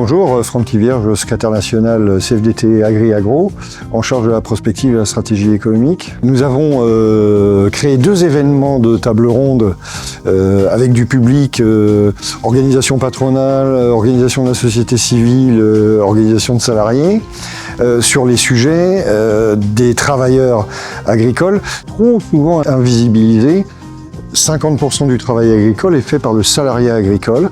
Bonjour, Francky Vierge, secrétaire national CFDT Agri-Agro, en charge de la prospective et de la stratégie économique. Nous avons créé 2 événements de table ronde avec du public, organisation patronale, organisation de la société civile, organisation de salariés, sur les sujets des travailleurs agricoles, trop souvent invisibilisés. 50% du travail agricole est fait par le salarié agricole.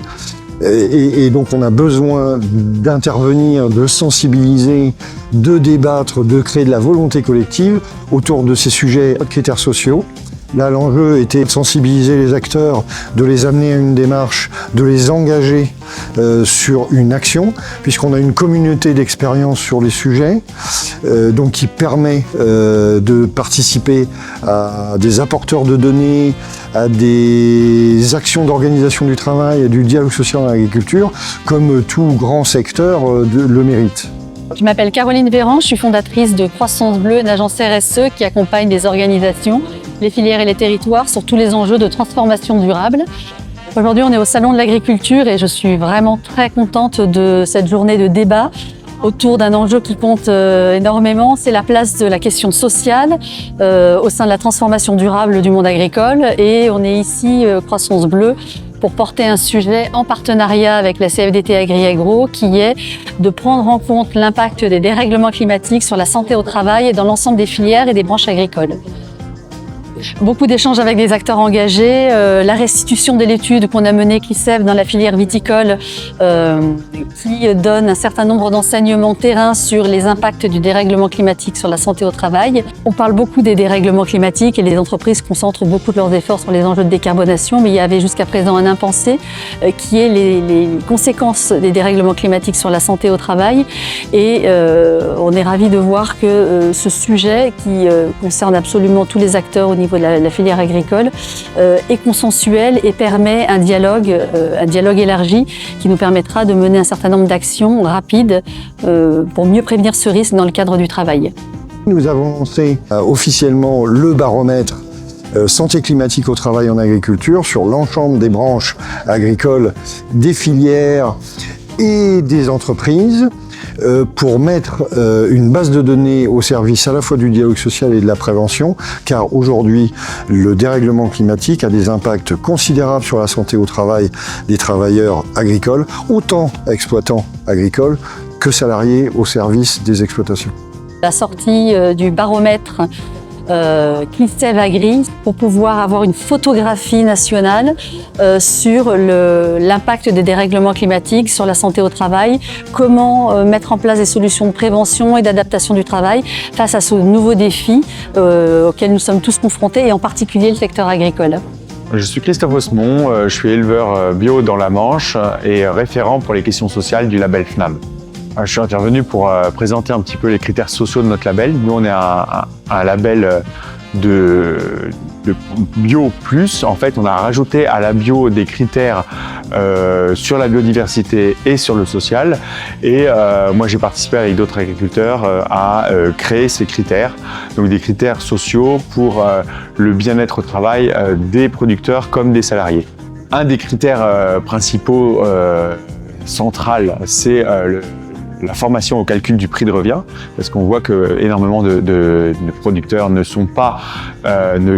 Et donc on a besoin d'intervenir, de sensibiliser, de débattre, de créer de la volonté collective autour de ces sujets de critères sociaux. Là, l'enjeu était de sensibiliser les acteurs, de les amener à une démarche, de les engager sur une action, puisqu'on a une communauté d'expérience sur les sujets, donc qui permet de participer à des apporteurs de données, à des actions d'organisation du travail et du dialogue social en agriculture, comme tout grand secteur le mérite. Je m'appelle Caroline Véran, je suis fondatrice de Croissance Bleue, une agence RSE qui accompagne les organisations, les filières et les territoires sur tous les enjeux de transformation durable. Aujourd'hui, on est au Salon de l'Agriculture et je suis vraiment très contente de cette journée de débat autour d'un enjeu qui compte énormément, c'est la place de la question sociale au sein de la transformation durable du monde agricole. Et on est ici, Croissance Bleue, pour porter un sujet en partenariat avec la CFDT Agri-Agro qui est de prendre en compte l'impact des dérèglements climatiques sur la santé au travail et dans l'ensemble des filières et des branches agricoles. Beaucoup d'échanges avec des acteurs engagés, la restitution de l'étude qu'on a menée CLICEV dans la filière viticole qui donne un certain nombre d'enseignements terrain sur les impacts du dérèglement climatique sur la santé au travail. On parle beaucoup des dérèglements climatiques et les entreprises concentrent beaucoup de leurs efforts sur les enjeux de décarbonation, mais il y avait jusqu'à présent un impensé qui est les conséquences des dérèglements climatiques sur la santé au travail. Et on est ravis de voir que ce sujet qui concerne absolument tous les acteurs au niveau de la filière agricole est consensuel et permet un dialogue élargi qui nous permettra de mener un certain nombre d'actions rapides pour mieux prévenir ce risque dans le cadre du travail. Nous avons lancé officiellement le baromètre santé climatique au travail en agriculture sur l'ensemble des branches agricoles, des filières et des entreprises, pour mettre une base de données au service à la fois du dialogue social et de la prévention, car aujourd'hui, le dérèglement climatique a des impacts considérables sur la santé au travail des travailleurs agricoles, autant exploitants agricoles que salariés au service des exploitations. La sortie du baromètre CLICEV Agri pour pouvoir avoir une photographie nationale sur l'impact des dérèglements climatiques sur la santé au travail, comment mettre en place des solutions de prévention et d'adaptation du travail face à ce nouveau défi auquel nous sommes tous confrontés et en particulier le secteur agricole. Je suis Christophe Osmond, je suis éleveur bio dans la Manche et référent pour les questions sociales du label FNAM. Je suis intervenu pour présenter un petit peu les critères sociaux de notre label. Nous, on est un label de bio plus. En fait, on a rajouté à la bio des critères sur la biodiversité et sur le social. Et moi, j'ai participé avec d'autres agriculteurs à créer ces critères. Donc des critères sociaux pour le bien-être au travail des producteurs comme des salariés. Un des critères principaux central, c'est la formation au calcul du prix de revient, parce qu'on voit que énormément de producteurs ne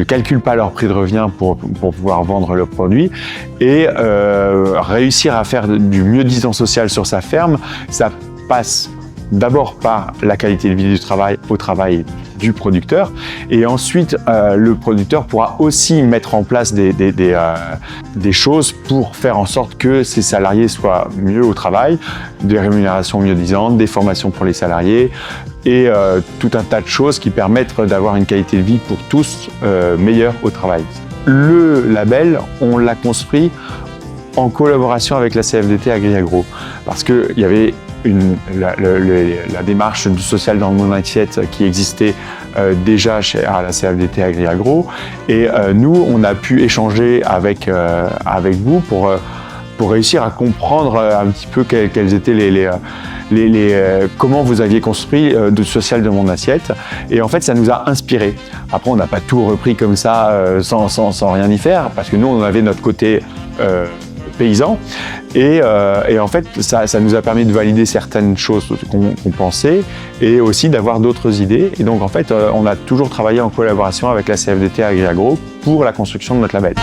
calculent pas leur prix de revient pour pouvoir vendre leurs produits. Et réussir à faire du mieux-disant social sur sa ferme, ça passe d'abord par la qualité de vie du travail au travail du producteur, et ensuite le producteur pourra aussi mettre en place des choses pour faire en sorte que ses salariés soient mieux au travail, des rémunérations mieux-disantes, des formations pour les salariés et tout un tas de choses qui permettent d'avoir une qualité de vie pour tous meilleure au travail. Le label, on l'a construit en collaboration avec la CFDT Agri-Agro parce qu'il y avait la démarche du social dans le monde assiette qui existait déjà à la CFDT Agri-Agro et nous on a pu échanger avec vous pour réussir à comprendre un petit peu quels étaient comment vous aviez construit de social de mon assiette, et en fait ça nous a inspiré. Après on n'a pas tout repris comme ça sans rien y faire, parce que nous on avait notre côté paysans. Et en fait, ça nous a permis de valider certaines choses qu'on pensait et aussi d'avoir d'autres idées. Et donc, en fait, on a toujours travaillé en collaboration avec la CFDT Agri Agro pour la construction de notre label.